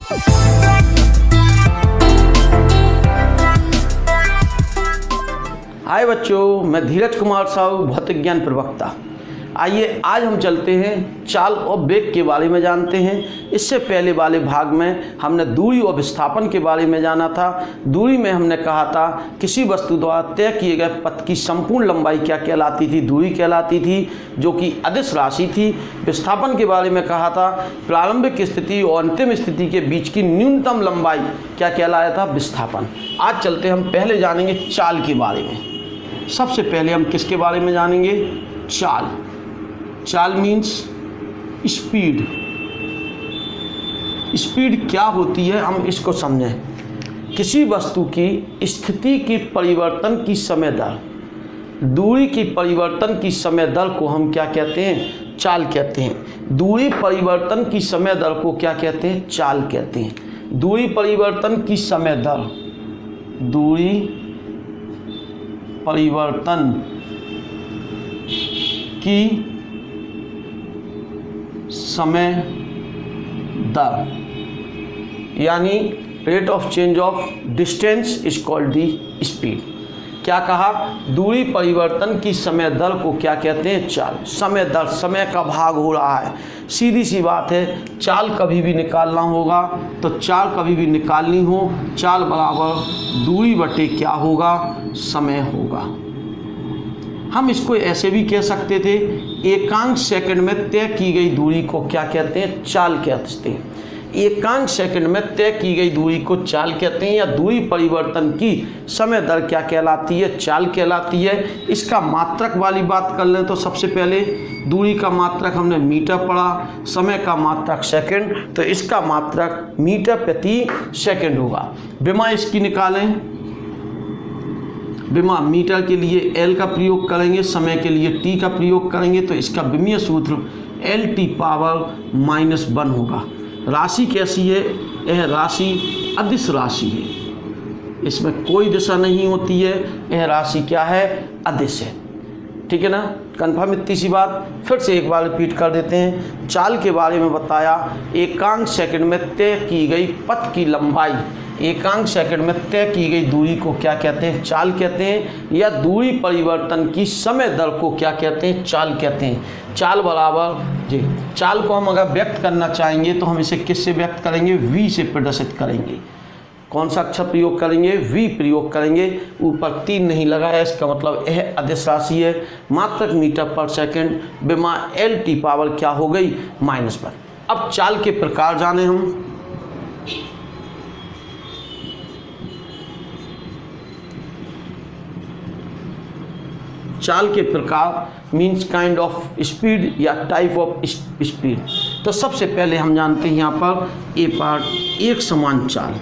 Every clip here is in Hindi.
हाय बच्चों, मैं धीरज कुमार साहू, भौतिक ज्ञान प्रवक्ता। आइए आज हम चलते हैं चाल और वेग के बारे में जानते हैं। इससे पहले वाले भाग में हमने दूरी और विस्थापन के बारे में जाना था। दूरी में हमने कहा था किसी वस्तु द्वारा तय किए गए पथ की संपूर्ण लंबाई क्या कहलाती थी, दूरी कहलाती थी, जो कि अदिश राशि थी। विस्थापन के बारे में कहा था प्रारंभिक स्थिति और अंतिम स्थिति के बीच की न्यूनतम लंबाई क्या कहलाया था, विस्थापन। आज चलते हम पहले जानेंगे चाल के बारे में। सबसे पहले हम किसके बारे में जानेंगे, चाल। चाल मीन्स स्पीड। स्पीड क्या होती है हम इसको समझें। किसी वस्तु की स्थिति की परिवर्तन की समय दर, दूरी की परिवर्तन की समय दर को हम क्या कहते हैं, चाल कहते हैं। दूरी परिवर्तन की समय दर को क्या कहते हैं, चाल कहते हैं। दूरी परिवर्तन की समय दर, दूरी परिवर्तन की समय दर यानी rate of change of distance is called the speed. क्या कहा, दूरी परिवर्तन की समय दर को क्या कहते हैं, चाल। समय दर, समय का भाग हो रहा है। सीधी सी बात है, चाल कभी भी निकालना होगा तो चाल कभी भी निकालनी हो, चाल बराबर दूरी बटे क्या होगा, समय होगा। हम इसको ऐसे भी कह सकते थे, एकांक सेकंड में तय की गई दूरी को क्या कहते हैं, चाल कहते हैं। एकांक सेकंड में तय की गई दूरी को चाल कहते हैं, या दूरी परिवर्तन की समय दर क्या कहलाती है, चाल कहलाती है। इसका मात्रक वाली बात कर लें तो सबसे पहले दूरी का मात्रक हमने मीटर पढ़ा, समय का मात्रक सेकंड, तो इसका मात्रक मीटर प्रति सेकंड होगा। विमा इसकी निकालें, विमा मीटर के लिए एल का प्रयोग करेंगे, समय के लिए टी का प्रयोग करेंगे, तो इसका विमीय सूत्र LT⁻⁻1 होगा। राशि कैसी है, यह राशि अदिश राशि है, इसमें कोई दिशा नहीं होती है, यह राशि क्या है, अदिश है। ठीक है ना, कन्फर्म इतनी सी बात। फिर से एक बार रिपीट कर देते हैं। चाल के बारे में बताया, एकांक सेकंड में तय की गई पथ की लंबाई, एकांक सेकंड में तय की गई दूरी को क्या कहते हैं, चाल कहते हैं, या दूरी परिवर्तन की समय दर को क्या कहते हैं, चाल कहते हैं। चाल बराबर जी, चाल को हम अगर व्यक्त करना चाहेंगे तो हम इसे किससे व्यक्त करेंगे, v से प्रदर्शित करेंगे। कौन सा अक्षर प्रयोग करेंगे, v प्रयोग करेंगे। ऊपर 3 नहीं लगा है, इसका मतलब यह अदिश राशि है। मात्रक मीटर पर सेकंड, विमा LT पावर क्या हो गई, -1। अब चाल के प्रकार जाने हम। चाल के प्रकार मीन्स काइंड ऑफ स्पीड या टाइप ऑफ स्पीड। तो सबसे पहले हम जानते हैं यहाँ पर ए पार्ट, एक समान चाल।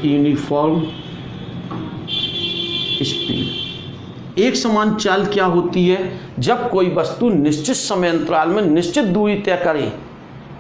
Uniform speed. एक समान चाल क्या होती है, जब कोई वस्तु निश्चित समय अंतराल में निश्चित दूरी तय करे,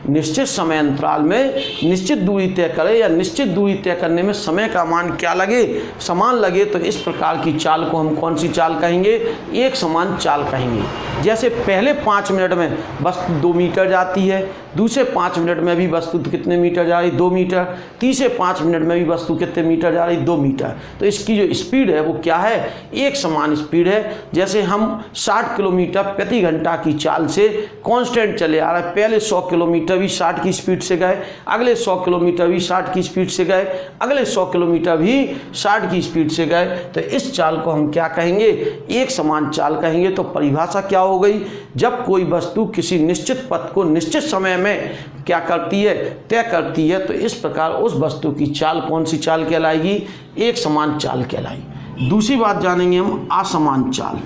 निश्चित समय अंतराल में निश्चित दूरी तय करे, या निश्चित दूरी तय करने में समय का मान क्या लगे, समान लगे, तो इस प्रकार की चाल को हम कौन सी चाल कहेंगे, एक समान चाल कहेंगे। जैसे पहले 5 मिनट में वस्तु 2 मीटर जाती है, दूसरे 5 मिनट में भी वस्तु कितने मीटर जा रही, 2 मीटर, तीसरे 5 मिनट में भी वस्तु कितने मीटर जा रही, 2 मीटर। तो इसकी जो स्पीड है वो क्या है, एक समान स्पीड है। जैसे हम 60 किलोमीटर प्रति घंटा की चाल से कांस्टेंट चले आ रहे हैं, पहले 100 किलोमीटर भी 60 की स्पीड से गए, अगले 100 किलोमीटर भी 60 की स्पीड से गए, अगले 100 किलोमीटर भी 60 की स्पीड से गए, तो इस चाल को हम क्या कहेंगे, एक समान चाल कहेंगे। तो परिभाषा क्या हो गई, जब कोई वस्तु किसी निश्चित पथ को निश्चित समय में क्या करती है, तय करती है, तो इस प्रकार उस वस्तु की चाल कौन सी चाल कहलाएगी, एक समान चाल कहलाएगी। दूसरी बात जानेंगे हम, असमान चाल।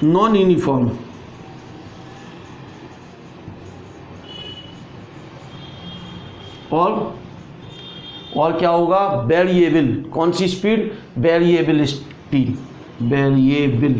नॉन यूनिफॉर्म, और क्या होगा, वेरिएबल। कौन सी speed, variable speed, variable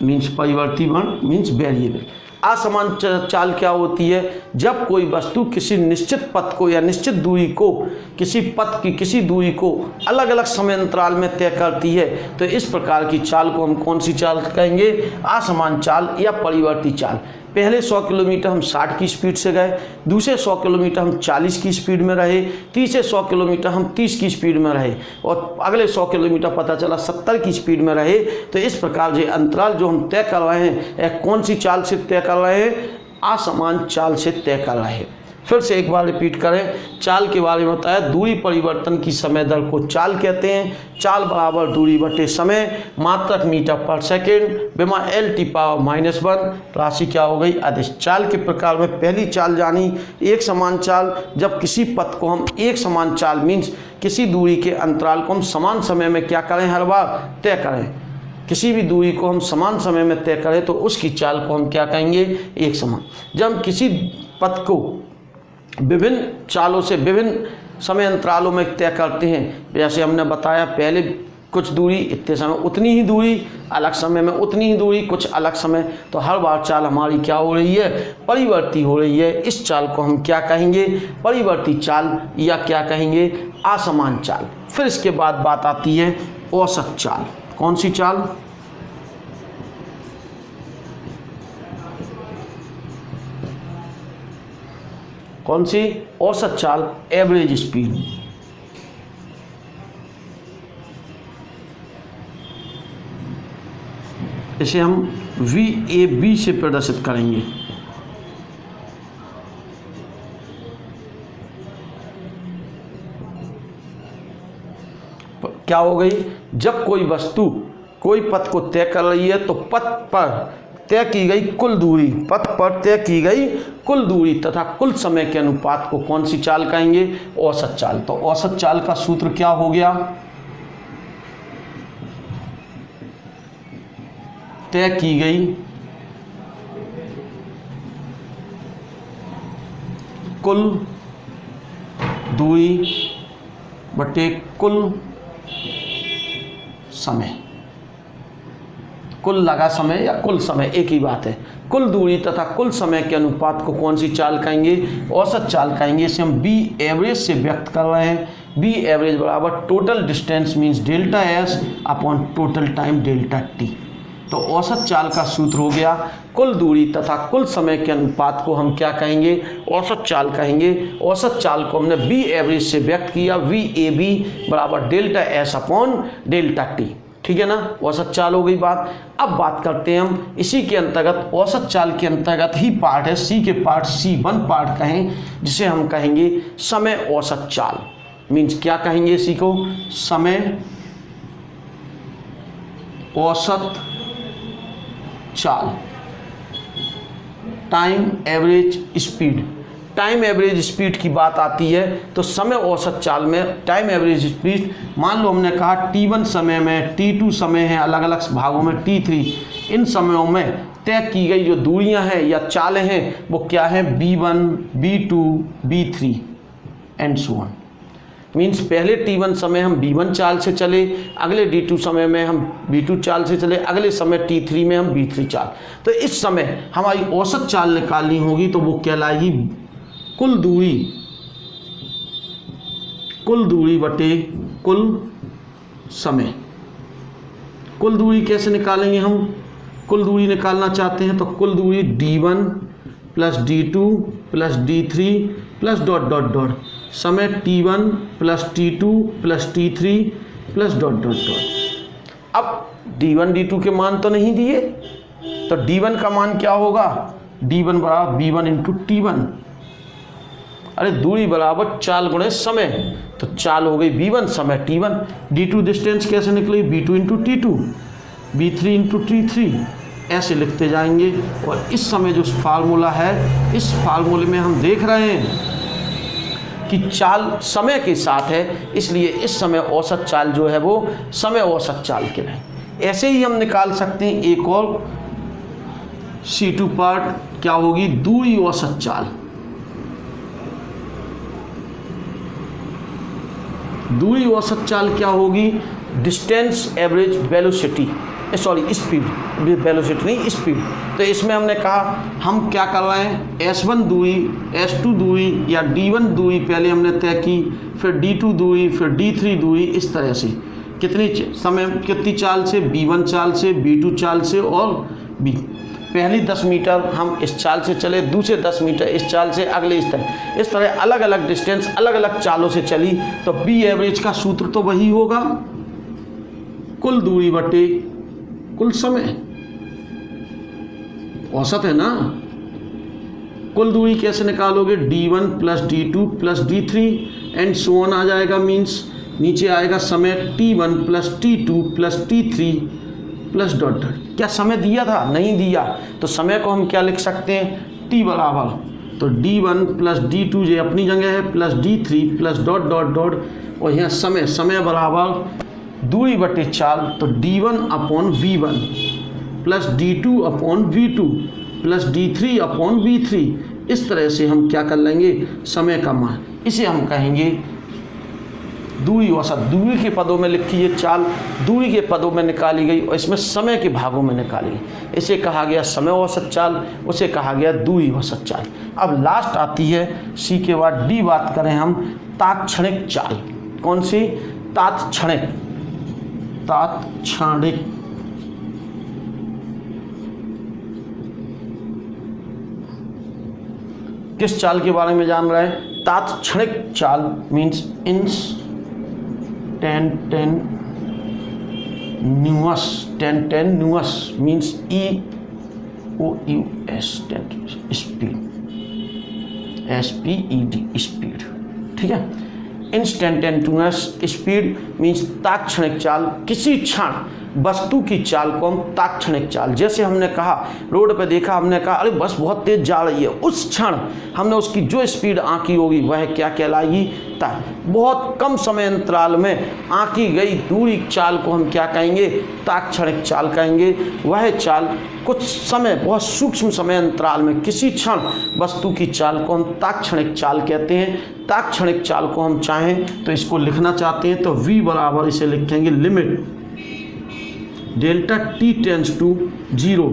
means परिवर्ती वर्ण मीन्स वेरिएबल। असमान चाल क्या होती है? जब कोई वस्तु किसी निश्चित पथ को या निश्चित दूरी को, किसी पथ की किसी दूरी को अलग अलग समय अंतराल में तय करती है, तो इस प्रकार की चाल को हम कौन सी चाल कहेंगे? असमान चाल या परिवर्ती चाल। पहले 100 किलोमीटर हम 60 की स्पीड से गए, दूसरे 100 किलोमीटर हम 40 की स्पीड में रहे, तीसरे 100 किलोमीटर हम 30 की स्पीड में रहे और अगले 100 किलोमीटर पता चला 70 की स्पीड में रहे। तो इस प्रकार जो अंतराल जो हम तय कर रहे हैं, यह कौन सी चाल से तय कर रहे हैं? असमान चाल से तय कर रहे हैं। फिर से एक बार रिपीट करें, चाल के बारे में बताया, दूरी परिवर्तन की समय दर को चाल कहते हैं। चाल बराबर दूरी बटे समय, मात्रक मीटर पर सेकेंड, विमा L⁻⁻1, राशि क्या हो गई? अदिश। चाल के प्रकार में पहली चाल जानी एक समान चाल। जब किसी पथ को हम एक समान चाल मीन्स किसी दूरी के अंतराल को हम समान समय में क्या करें? हर बार तय करें। किसी भी दूरी को हम समान समय में तय करें तो उसकी चाल को हम क्या कहेंगे? एक समान। जब हम किसी पथ को विभिन्न चालों से विभिन्न समय अंतरालों में तय करते हैं, जैसे हमने बताया पहले कुछ दूरी इतने समय उतनी ही दूरी, अलग समय में उतनी ही दूरी, कुछ अलग समय, तो हर बार चाल हमारी क्या हो रही है? परिवर्ती हो रही है। इस चाल को हम क्या कहेंगे? परिवर्ती चाल या क्या कहेंगे? असमान चाल। फिर इसके बाद बात आती है औसत चाल। कौन सी चाल? कौन सी? औसत चाल, एवरेज स्पीड। इसे हम VAB से प्रदर्शित करेंगे। क्या हो गई? जब कोई वस्तु कोई पथ को तय कर रही है तो पथ पर तय की गई कुल दूरी, पथ पर तय की गई कुल दूरी तथा कुल समय के अनुपात को कौन सी चाल कहेंगे? औसत चाल। तो औसत चाल का सूत्र क्या हो गया? तय की गई कुल दूरी बटे कुल समय, कुल लगा समय या कुल समय एक ही बात है। कुल दूरी तथा कुल समय के अनुपात को कौन सी चाल कहेंगे? औसत चाल कहेंगे। इसे हम बी एवरेज से व्यक्त कर रहे हैं। बी एवरेज बराबर total distance means delta S upon total time delta T. तो औसत चाल का सूत्र हो गया कुल दूरी तथा कुल समय के अनुपात को हम क्या कहेंगे? औसत चाल कहेंगे। औसत चाल को हमने बी एवरेज से व्यक्त किया, VAB बराबर delta S upon delta T. ठीक है ना? औसत चाल हो गई बात। अब बात करते हैं हम इसी के अंतर्गत, औसत चाल के अंतर्गत ही पार्ट है, सी के पार्ट, C1 पार्ट कहें, जिसे हम कहेंगे समय औसत चाल। मीन्स क्या कहेंगे इसी को? समय औसत चाल, time average speed. Time average speed की बात आती है तो समय औसत चाल में टाइम एवरेज स्पीड, मान लो हमने कहा T1 समय में, T2 समय है अलग अलग भागों में, T3, इन समयों में तय की गई जो दूरियां हैं या चालें हैं वो क्या है? B1, B2, B3 and so on. Means पहले T1 समय हम B1 चाल से चले, अगले D2 समय में हम B2 चाल से चले, अगले समय T3 में हम B3 चाल। तो इस समय हमारी औसत चाल निकालनी होगी तो वो कहलाएगी कुल दूरी बटे कुल समय। कुल दूरी कैसे निकालेंगे हम? कुल दूरी निकालना चाहते हैं तो कुल दूरी D1 plus D2 plus D3 plus dot dot dot, समय T1 plus T2 plus T3 plus dot dot dot. अब D1 D2 के मान तो नहीं दिए, तो D1 का मान क्या होगा? D1 बराबर B1 इंटू T1। अरे दूरी बराबर चाल गुणे समय, तो चाल हो गई B1, समय T1। D2 डिस्टेंस कैसे निकली? B2 into T2, B3 into T3, ऐसे लिखते जाएंगे। और इस समय जो फार्मूला है, इस फार्मूले में हम देख रहे हैं कि चाल समय के साथ है, इसलिए इस समय औसत चाल जो है वो समय औसत चाल के लिए। ऐसे ही हम निकाल सकते हैं एक और C2 पार्ट, क्या होगी? दूरी औसत चाल। दूरी औसत चाल क्या होगी? Distance average velocity. Sorry speed, velocity नहीं स्पीड। तो इसमें हमने कहा हम क्या कर रहे हैं, S1 दूरी, S2 दूरी या D1 दूरी पहले हमने तय की, फिर D2 दूरी, फिर D3 दूरी, इस तरह से कितनी चाल से, B1 चाल से, B2 चाल से और B। पहली 10 मीटर हम इस चाल से चले, दूसरे 10 मीटर इस चाल से, अगले इस तरह अलग अलग डिस्टेंस अलग अलग चालों से चली। तो B एवरेज का सूत्र तो वही होगा, कुल दूरी बटे कुल समय, औसत है ना। कुल दूरी कैसे निकालोगे, D1 plus D2 plus D3 and so on आ जाएगा, मीन्स नीचे आएगा समय T1 plus T2 plus T3 plus dot dot. क्या समय दिया था, नहीं दिया, तो समय को हम क्या लिख सकते हैं, T बराबर, तो D1 प्लस D2 ये अपनी जगह है, plus D3 plus dot dot dot, और यहाँ समय बराबर दूरी बटे चाल, तो D1 upon V1 plus D2 upon V2 plus D3 upon V3। इस तरह से हम क्या कर लेंगे, समय का मान, इसे हम कहेंगे दूरी औसत। दूरी के पदों में लिखी ये चाल दूरी के पदों में निकाली गई और इसमें समय के भागों में निकाली गई, इसे कहा गया समय औसत चाल, उसे कहा गया दूरी औसत चाल। अब लास्ट आती है सी के बाद डी, बात करें हम तात्क्षणिक चाल। कौन सी, तात्क्षणिक। किस चाल के बारे में जान रहे हैं, तात्क्षणिक चाल means instantaneous means EOUS speed, SPED speed, ठीक है। इंस्टेंटेनियस स्पीड मीन्स तात्क्षणिक चाल, किसी क्षण वस्तु की चाल को हम तात्क्षणिक चाल, जैसे हमने कहा रोड पे देखा, हमने कहा अरे बस बहुत तेज जा रही है, उस क्षण हमने उसकी जो स्पीड आंकी होगी वह क्या कहलाएगी, बहुत कम समय अंतराल में आंकी गई दूरी चाल को हम क्या कहेंगे, तात्क्षणिक चाल कहेंगे। वह चाल कुछ समय, बहुत सूक्ष्म समय अंतराल में किसी क्षण वस्तु की चाल को हम तात्क्षणिक चाल कहते हैं। तात्क्षणिक चाल को हम चाहें तो इसको लिखना चाहते हैं तो V बराबर इसे लिखेंगे limit delta T tends to 0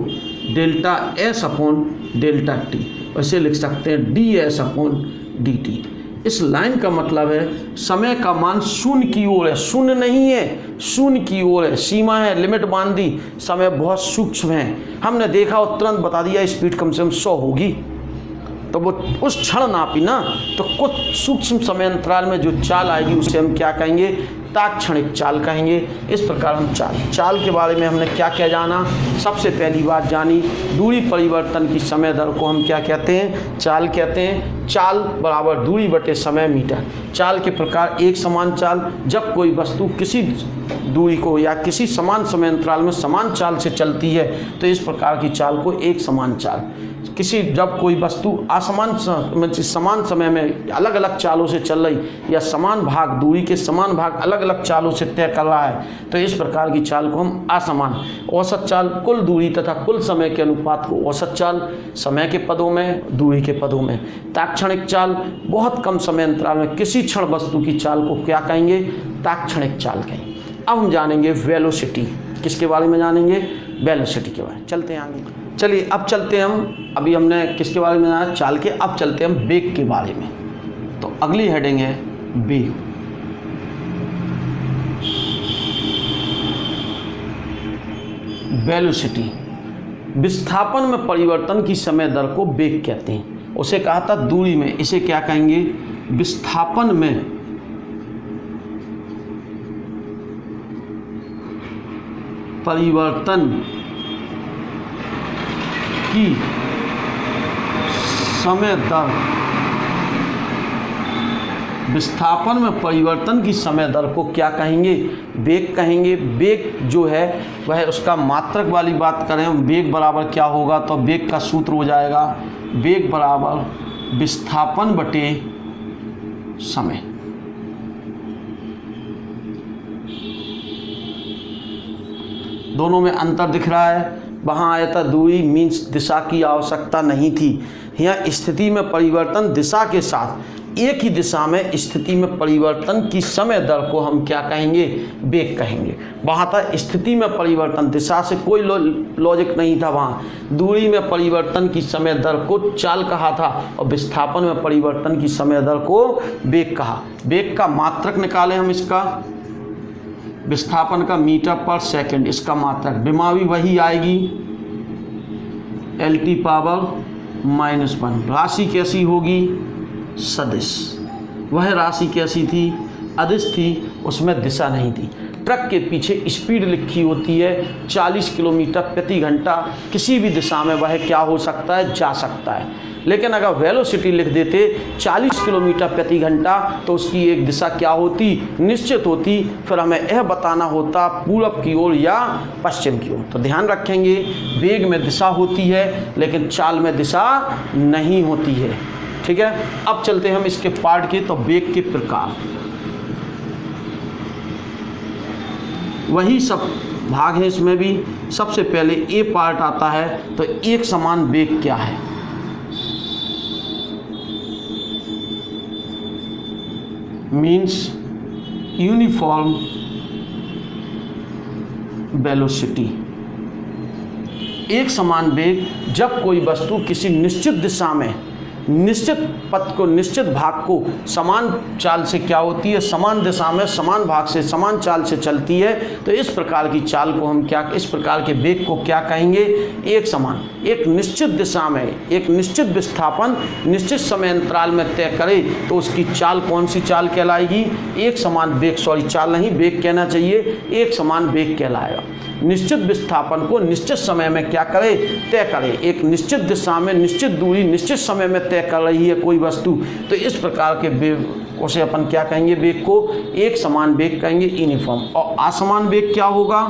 delta S upon delta T, ऐसे लिख सकते हैं DS अपॉन DT। इस लाइन का मतलब है समय का मान शून्य की ओर है, शून्य नहीं है, शून्य की ओर है, सीमा है, लिमिट बांध दी, समय बहुत सूक्ष्म है। हमने देखा और तुरंत बता दिया स्पीड कम से कम 100 होगी, तो वो उस क्षण नापी ना, तो कुछ सूक्ष्म समय अंतराल में जो चाल आएगी उसे हम क्या कहेंगे, तात्क्षणिक चाल कहेंगे। इस प्रकार हम चाल के बारे में हमने क्या क्या जाना, सबसे पहली बात जानी दूरी परिवर्तन की समय दर को हम क्या कहते हैं, चाल कहते हैं। चाल बराबर दूरी बटे समय मीटर। चाल के प्रकार एक समान चाल, जब कोई वस्तु किसी दूरी को या किसी समान समय अंतराल में समान चाल से चलती है तो इस प्रकार की चाल को एक समान चाल। जब कोई वस्तु समान समय में अलग अलग चालों से चल रही या समान भाग दूरी के समान भाग अलग अलग चालों से तय कर रहा है तो इस प्रकार की चाल को हम असमान। औसत चाल कुल दूरी तथा कुल समय के अनुपात को औसत चाल, समय के पदों में, दूरी के पदों में। तात्क्षणिक चाल बहुत कम समय अंतराल में किसी क्षण वस्तु की चाल को क्या कहेंगे, तात्क्षणिक चाल कहेंगे। अब हम जानेंगे वेलोसिटी। किसके बारे में जानेंगे, वेलोसिटी के बारे में। चलते हैं आगे, चलिए अब चलते हैं हम, अभी हमने किसके बारे में जाना, चाल के, अब चलते हैं हम वेग के बारे में। तो अगली हेडिंग है वेग। वेलोसिटी विस्थापन में परिवर्तन की समय दर को वेग कहते हैं। उसे कहा था दूरी में, इसे क्या कहेंगे, विस्थापन में परिवर्तन की समय दर। विस्थापन में परिवर्तन की समय दर को क्या कहेंगे, वेग कहेंगे। वेग जो है वह उसका मात्रक वाली बात करें, वेग बराबर क्या होगा, तो वेग का सूत्र हो जाएगा वेग बराबर विस्थापन बटे समय। दोनों में अंतर दिख रहा है। वहाँ आया था दूरी मीन्स दिशा की आवश्यकता नहीं थी। यहाँ स्थिति में परिवर्तन दिशा के साथ एक ही दिशा में स्थिति में परिवर्तन की समय दर को हम क्या कहेंगे, वेग कहेंगे। वहाँ था स्थिति में परिवर्तन, दिशा से कोई लॉजिक नहीं था, वहाँ दूरी में परिवर्तन की समय दर को चाल कहा था और विस्थापन में परिवर्तन की समय दर को वेग कहा। वेग का मात्रक निकालें हम, इसका विस्थापन का मीटर पर सेकंड, इसका मात्रक दिमागी वही आएगी LT पावर -1। राशि कैसी होगी, सदिश। वह राशि कैसी थी, अदिश थी, उसमें दिशा नहीं थी। ट्रक के पीछे स्पीड लिखी होती है 40 किलोमीटर प्रति घंटा, किसी भी दिशा में वह क्या हो सकता है, जा सकता है। लेकिन अगर वेलोसिटी लिख देते 40 किलोमीटर प्रति घंटा तो उसकी एक दिशा क्या होती, निश्चित होती। फिर हमें यह बताना होता पूर्व की ओर या पश्चिम की ओर। तो ध्यान रखेंगे, वेग में दिशा होती है लेकिन चाल में दिशा नहीं होती है। ठीक है, अब चलते हैं हम इसके पार्ट के। तो वेग के प्रकार, वही सब भाग है इसमें भी। सबसे पहले ए पार्ट आता है। तो एक समान वेग क्या है, मीन्स यूनिफॉर्म वेलोसिटी। एक समान वेग जब कोई वस्तु किसी निश्चित दिशा में निश्चित पथ को, निश्चित भाग को समान चाल से क्या होती है, समान दिशा में समान भाग से समान चाल से चलती है। तो इस प्रकार की चाल को हम क्या, इस प्रकार के वेग को क्या कहेंगे, एक समान। एक निश्चित दिशा में एक निश्चित विस्थापन निश्चित समय अंतराल में तय करे तो उसकी चाल कौन सी चाल कहलाएगी, एक समान वेग, सॉरी चाल नहीं वेग कहना चाहिए, एक समान वेग कहलाएगा। निश्चित विस्थापन को निश्चित समय में क्या करे, तय करे। एक निश्चित दिशा में निश्चित दूरी निश्चित समय में तय कर रही है कोई वस्तु, तो इस प्रकार के वेग उसे अपन क्या कहेंगे, वेग को एक समान वेग कहेंगे, यूनिफॉर्म। और असमान वेग क्या होगा,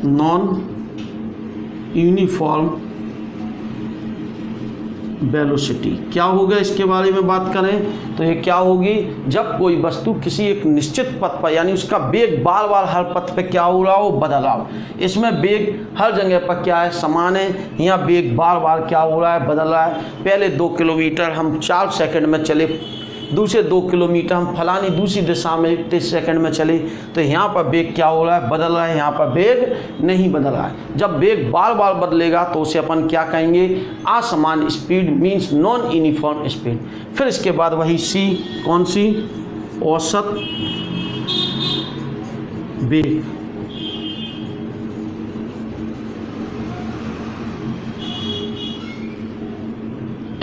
नॉन यूनिफॉर्म वेलोसिटी। क्या होगा इसके बारे में बात करें तो ये क्या होगी, जब कोई वस्तु किसी एक निश्चित पथ पर, यानी उसका वेग बार बार हर पथ पे क्या हो रहा हो, बदल रहा हो। इसमें वेग हर जगह पर क्या है, समान है। यहाँ वेग बार बार क्या हो रहा है, बदल रहा है। पहले 2 किलोमीटर हम 4 सेकंड में चले, दूसरे 2 किलोमीटर हम फलानी दूसरी दिशा में 30 सेकंड में चले। तो यहाँ पर वेग क्या हो रहा है, बदल रहा है, यहाँ पर वेग नहीं बदल रहा है। जब वेग बार बार बदलेगा तो उसे अपन क्या कहेंगे, असमान speed, means non uniform speed. फिर इसके बाद वही सी, कौन सी, औसत वेग।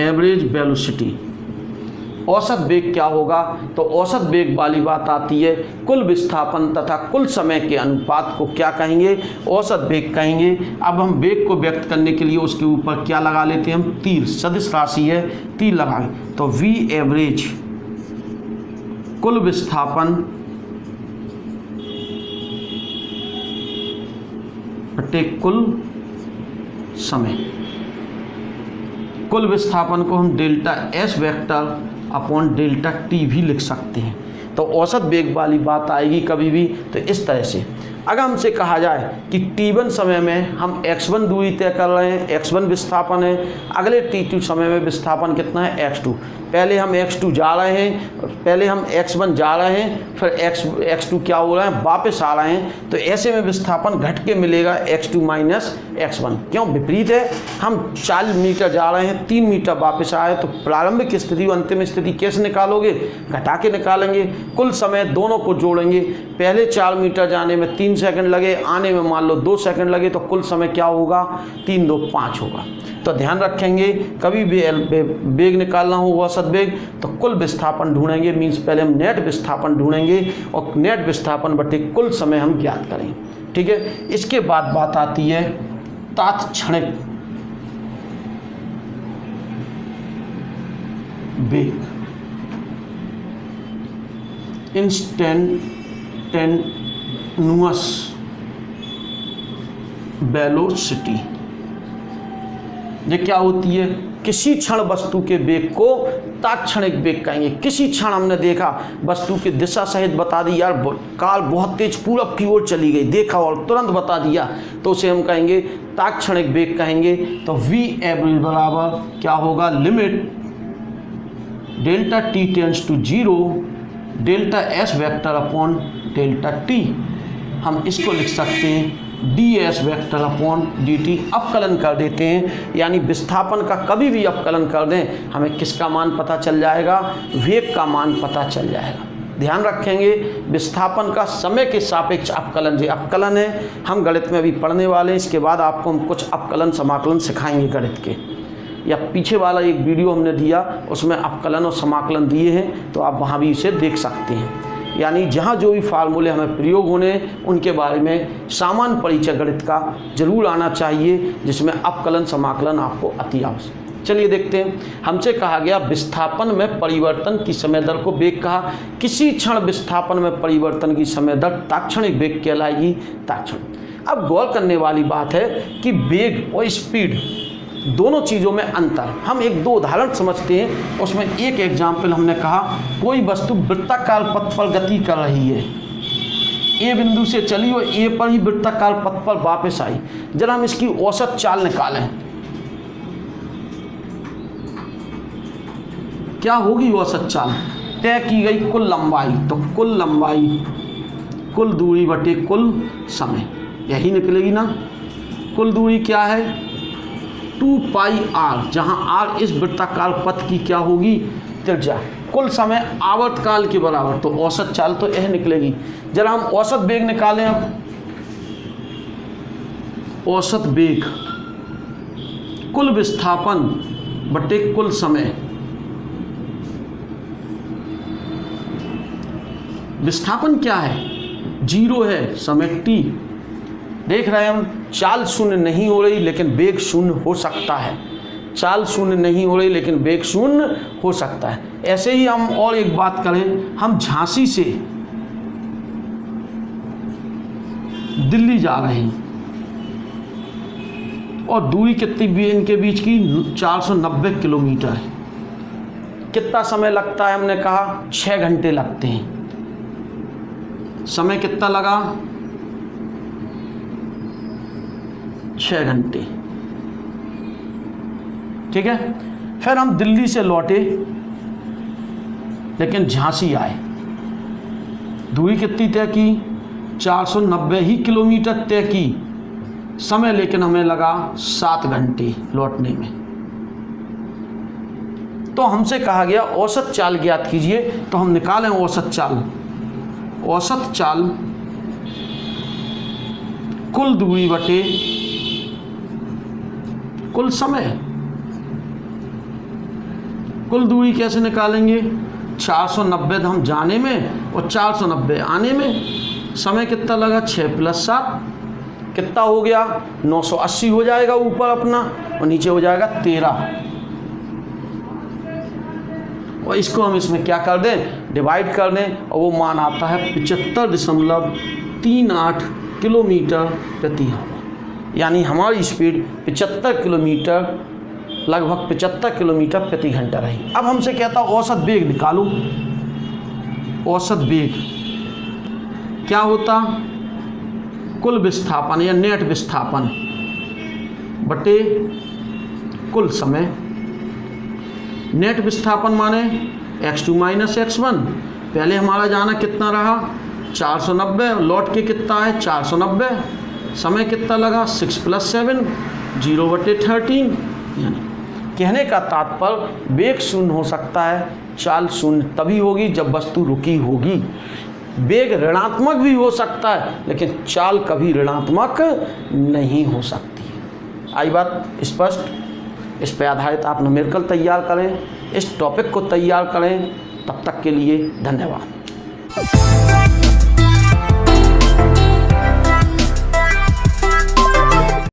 Average velocity. औसत वेग क्या होगा, तो औसत वेग वाली बात आती है, कुल विस्थापन तथा कुल समय के अनुपात को क्या कहेंगे, औसत वेग कहेंगे। अब हम वेग को व्यक्त करने के लिए उसके ऊपर क्या लगा लेते हैं, हम तीर, सदिश राशि है, तीर लगाएं। तो V एवरेज कुल विस्थापन बटे कुल समय। कुल विस्थापन को हम delta S vector upon delta T भी लिख सकते हैं। तो औसत वेग वाली बात आएगी कभी भी तो इस तरह से। अगर हमसे कहा जाए कि T1 समय में हम x1 दूरी तय कर रहे हैं, x1 विस्थापन है, अगले T2 समय में विस्थापन कितना है, x2। पहले हम x2 जा रहे हैं, पहले हम x1 जा रहे हैं, फिर x2 क्या हो रहा है, वापस आ रहे हैं। तो ऐसे में विस्थापन घट के मिलेगा x2 माइनस x1। क्यों, विपरीत है। हम 40 मीटर जा रहे हैं, 3 मीटर वापस आए, तो प्रारंभिक स्थिति और अंतिम स्थिति कैसे निकालोगे, घटा के निकालेंगे। कुल समय दोनों को जोड़ेंगे। पहले 4 मीटर जाने में 3 सेकंड लगे, आने में मान लो 2 सेकंड लगे, तो कुल समय क्या होगा, 3 2 5 होगा। तो ध्यान रखेंगे, कभी भी वेग निकालना हो, औसत वेग, तो कुल विस्थापन ढूंढेंगे, मीन्स पहले हम नेट विस्थापन ढूंढेंगे और नेट विस्थापन बटे कुल समय हम ज्ञात करें। ठीक है, इसके बाद बात आती है तात्क्षणिक वेग, इंस्टेंटेनियस वेलोसिटी। ये क्या होती है, किसी क्षण वस्तु के वेग को तात्क्षणिक वेग कहेंगे। किसी क्षण हमने देखा वस्तु की दिशा सहित बता दी, यार काल बहुत तेज पूरब की ओर चली गई, देखा और तुरंत बता दिया, तो उसे हम कहेंगे तात्क्षणिक वेग कहेंगे। तो v एवरेज बराबर क्या होगा, limit delta t tends to 0 delta s vector upon delta t। हम इसको लिख सकते हैं ds वेक्टर अपॉन dt। अपकलन कर देते हैं, यानी विस्थापन का कभी भी अपकलन कर दें हमें किसका मान पता चल जाएगा, वेग का मान पता चल जाएगा। ध्यान रखेंगे विस्थापन का समय के सापेक्ष अपकलन, जो अपकलन है हम गणित में अभी पढ़ने वाले हैं। इसके बाद आपको हम कुछ अपकलन समाकलन सिखाएंगे गणित के, या पीछे वाला एक वीडियो हमने दिया उसमें अपकलन और समाकलन दिए हैं, तो आप वहाँ भी इसे देख सकते हैं। यानी जहाँ जो भी फार्मूले हमें प्रयोग होने उनके बारे में सामान्य परिचय गणित का जरूर आना चाहिए, जिसमें अपकलन समाकलन आपको अति आवश्यक। चलिए देखते हैं, हमसे कहा गया विस्थापन में परिवर्तन की समय दर को वेग कहा। किसी क्षण विस्थापन में परिवर्तन की समय दर तात्क्षणिक वेग कहलाएगी, तात्क्षणिक। अब गौर करने वाली बात है कि वेग और स्पीड दोनों चीज़ों में अंतर। हम एक दो उदाहरण समझते हैं, उसमें एक एग्जाम्पल हमने कहा कोई वस्तु वृत्ताकार पथ पर गति कर रही है, ए बिंदु से चली और ए पर ही वृत्ताकार पथ पर वापस आई। जरा हम इसकी औसत चाल निकालें, क्या होगी औसत चाल, तय की गई कुल लंबाई, तो कुल लंबाई कुल दूरी बटे कुल समय, यही निकलेगी ना। कुल दूरी क्या है 2πr, जहाँ r इस वृत्ताकार पथ की क्या होगी, त्रिज्या। कुल समय आवर्तकाल के बराबर, तो औसत चाल तो यह निकलेगी। जरा हम औसत वेग निकालें। अब औसत वेग कुल विस्थापन बटे कुल समय। विस्थापन क्या है, 0 है, समय t। देख रहे हैं हम चाल शून्य नहीं हो रही लेकिन वेग शून्य हो सकता है, चाल शून्य नहीं हो रही लेकिन वेग शून्य हो सकता है। ऐसे ही हम और एक बात करें, हम झांसी से दिल्ली जा रहे हैं और दूरी कितनी भी इनके बीच की 490 किलोमीटर है। कितना समय लगता है, हमने कहा 6 घंटे लगते हैं। समय कितना लगा, 6 घंटे, ठीक है। फिर हम दिल्ली से लौटे लेकिन झांसी आए, दूरी कितनी तय की, 490 ही किलोमीटर तय की, समय लेकिन हमें लगा 7 घंटे लौटने में। तो हमसे कहा गया औसत चाल ज्ञात कीजिए, तो हम निकालें औसत चाल। औसत चाल कुल दूरी बटे कुल समय। कुल दूरी कैसे निकालेंगे, 490 हम जाने में और 490 आने में, समय कितना लगा 6 + 7 कितना हो गया, 980 हो जाएगा ऊपर अपना और नीचे हो जाएगा 13। और इसको हम इसमें क्या कर दें, डिवाइड कर दें, और वो मान आता है 75.38 किलोमीटर प्रति आवर। यानी हमारी स्पीड 75 किलोमीटर, लगभग 75 किलोमीटर प्रति घंटा रही। अब हमसे कहता औसत वेग निकालो। औसत वेग क्या होता, कुल विस्थापन या नेट विस्थापन बटे कुल समय। नेट विस्थापन माने x2 - x1। पहले हमारा जाना कितना रहा 490, लौट के कितना है 490। समय कितना लगा 6 + 7 0/13। यानी कहने का तात्पर्य वेग शून्य हो सकता है, चाल शून्य तभी होगी जब वस्तु रुकी होगी। वेग ऋणात्मक भी हो सकता है लेकिन चाल कभी ऋणात्मक नहीं हो सकती है। आई बात स्पष्ट। इस पर आधारित आप न्यूमेरिकल तैयार करें, इस टॉपिक को तैयार करें। तब तक के लिए धन्यवाद।